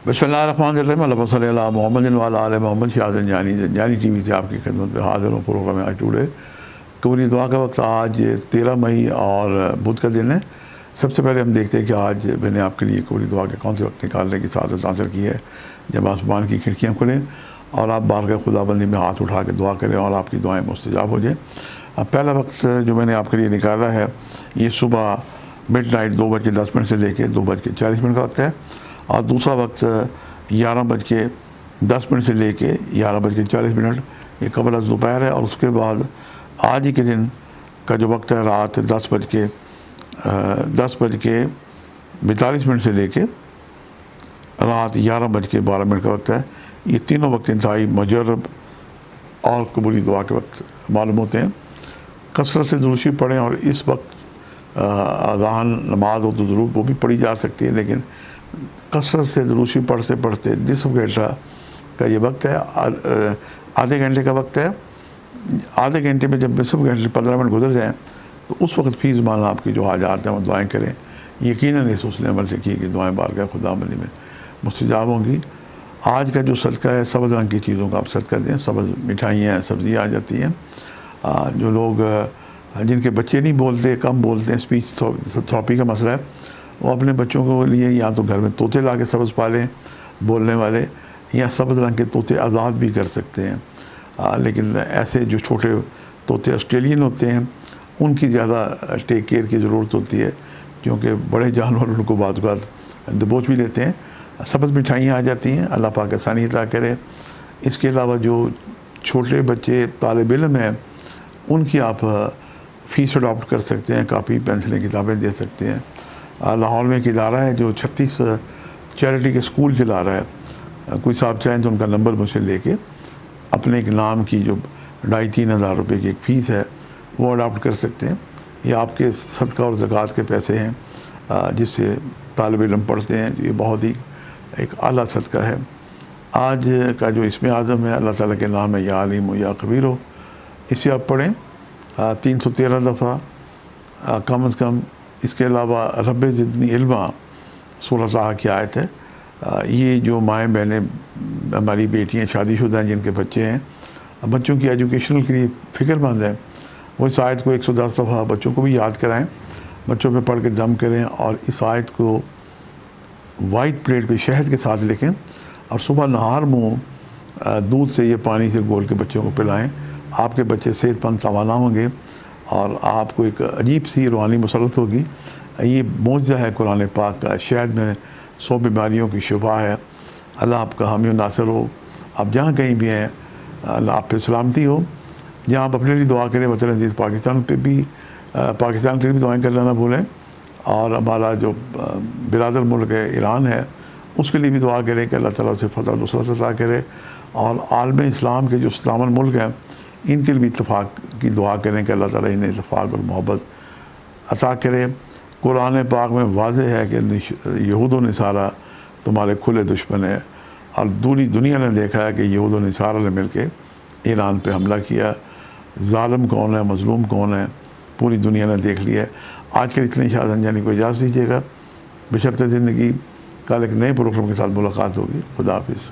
بسم اللہ الرحمن الرحیم، اللہم صلی علی محمد وعلی آل محمد۔ شاہ زنجانی ٹی وی سے آپ کی خدمت میں حاضر ہوں۔ پروگرام آج ٹوڈے قبولی دعا کا وقت آج 13 مئی اور بدھ کا دن ہے۔ سب سے پہلے ہم دیکھتے ہیں کہ آج میں نے آپ کے لیے قبولی دعا کے کون سے وقت نکالنے کی سعادت حاصل کی ہے، جب آسمان کی کھڑکیاں کھلیں اور آپ بارگاہ خدا بندی میں ہاتھ اٹھا کے دعا کریں اور آپ کی دعائیں مستجاب ہو جائیں۔ اب پہلا وقت جو میں نے آپ کے لیے نکالا ہے، یہ صبح مڈ نائٹ 2:10 سے لے کے 2:40 کا وقت ہے، اور دوسرا وقت 11:10 سے لے کے 11:40، یہ قبل از دوپہر ہے۔ اور اس کے بعد آج ہی کے دن کا جو وقت ہے، رات 10:42 سے لے کے رات 11:12 کا وقت ہے۔ یہ تینوں وقت انتہائی مجرب اور قبولی دعا کے وقت معلوم ہوتے ہیں۔ کثرت سے درود شریف پڑھیں، اور اس وقت اذان نماز ہو تو ضرور وہ بھی پڑھی جا سکتی ہے، لیکن کثرت سے درود شریف پڑھتے پڑھتے نصف گھنٹہ کا یہ وقت ہے، آدھے گھنٹے کا وقت ہے۔ آدھے گھنٹے میں جب نصف گھنٹے 15 منٹ گزر جائیں تو اس وقت فی زمان آپ کی جو حاجات ہیں وہ دعائیں کریں۔ یقیناً اس حسن عمل سے کی کہ دعائیں بارگاہ خدا بندی میں مستجاب ہوں گی۔ آج کا جو صدقہ ہے، سبز رنگ کی چیزوں کا آپ صدقہ دیں۔ سبز مٹھائیاں، سبزیاں آ جاتی ہیں۔ جو لوگ جن کے بچے نہیں بولتے، کم بولتے ہیں، اسپیچ تھراپی کا مسئلہ ہے، وہ اپنے بچوں کو لیے یا تو گھر میں طوطے لا کے سبز پالیں بولنے والے، یا سبز رنگ کے طوطے آزاد بھی کر سکتے ہیں۔ لیکن ایسے جو چھوٹے طوطے آسٹریلین ہوتے ہیں، ان کی زیادہ ٹیک کیئر کی ضرورت ہوتی ہے، کیونکہ بڑے جانور ان کو بعض اوقات دبوچ بھی لیتے ہیں۔ سبز مٹھائیاں آ جاتی ہیں، اللہ پاک آسانی عطا کرے۔ اس کے علاوہ جو چھوٹے بچے طالب علم ہیں، ان کی آپ فیس اڈاپٹ کر سکتے ہیں، کاپی پینسلیں کتابیں دے سکتے ہیں۔ لاہور میں ایک ادارہ ہے جو 36 چیریٹی کے اسکول چلا رہا ہے۔ کوئی صاحب چاہیں تو ان کا نمبر مجھ سے لے کے اپنے ایک نام کی جو 2,500-3,000 ہزار روپے کی ایک فیس ہے وہ اڈاپٹ کر سکتے ہیں۔ یہ آپ کے صدقہ اور زکوٰۃ کے پیسے ہیں، جس سے طالب علم پڑھتے ہیں۔ یہ بہت ہی ایک اعلیٰ صدقہ ہے۔ آج کا جو اسم اعظم ہے، اللہ تعالیٰ کے نام ہے یا علیم و یا خبیر ہو، اسے آپ پڑھیں 313 دفعہ کم از کم۔ اس کے علاوہ رب زدنی علما سورہ طٰہٰ کی آیت ہے۔ یہ جو مائیں بہنیں، ہماری بیٹیاں شادی شدہ ہیں جن کے بچے ہیں، بچوں کی ایجوکیشنل کے لیے فکر مند ہیں، وہ اس آیت کو 110 دفعہ بچوں کو بھی یاد کرائیں، بچوں پہ پڑھ کے دم کریں، اور اس آیت کو وائٹ پلیٹ پہ شہد کے ساتھ لکھیں، اور صبح نہار منہ دودھ سے یہ پانی سے گول کے بچوں کو پلائیں۔ آپ کے بچے صحت مند توانا ہوں گے، اور آپ کو ایک عجیب سی روحانی مسرت ہوگی۔ یہ معجزہ ہے قرآن پاک کا۔ شہد میں 100 بیماریوں کی شفا ہے۔ اللہ آپ کا حامی و ناصر ہو۔ آپ جہاں کہیں بھی ہیں، اللہ آپ پہ سلامتی ہو۔ جہاں آپ اپنے لیے دعا کریں، وطن عزیز پاکستان کے لیے بھی دعائیں کرنا نہ بھولیں، اور ہمارا جو برادر ملک ہے ایران ہے، اس کے لیے بھی دعا کریں کہ اللہ تعالیٰ اسے فتح و نصرت عطا کرے، اور عالم اسلام کے جو اسلام ملک ہیں ان کے لیے بھی اتفاق کی دعا کریں کہ اللہ تعالیٰ انہیں اتفاق اور محبت عطا کرے۔ قرآن پاک میں واضح ہے کہ یہود و نصارہ تمہارے کھلے دشمن ہیں، اور پوری دنیا نے دیکھا ہے کہ یہود و نصارہ نے مل کے ایران پہ حملہ کیا۔ ظالم کون ہے، مظلوم کون ہے، پوری دنیا نے دیکھ لیا ہے۔ آج کے اتنے شاہ زنجانی کو اجازت دیجیے گا، بشرط زندگی۔ کل ایک نئے پروگرام کے ساتھ ملاقات ہوگی۔ خدا حافظ۔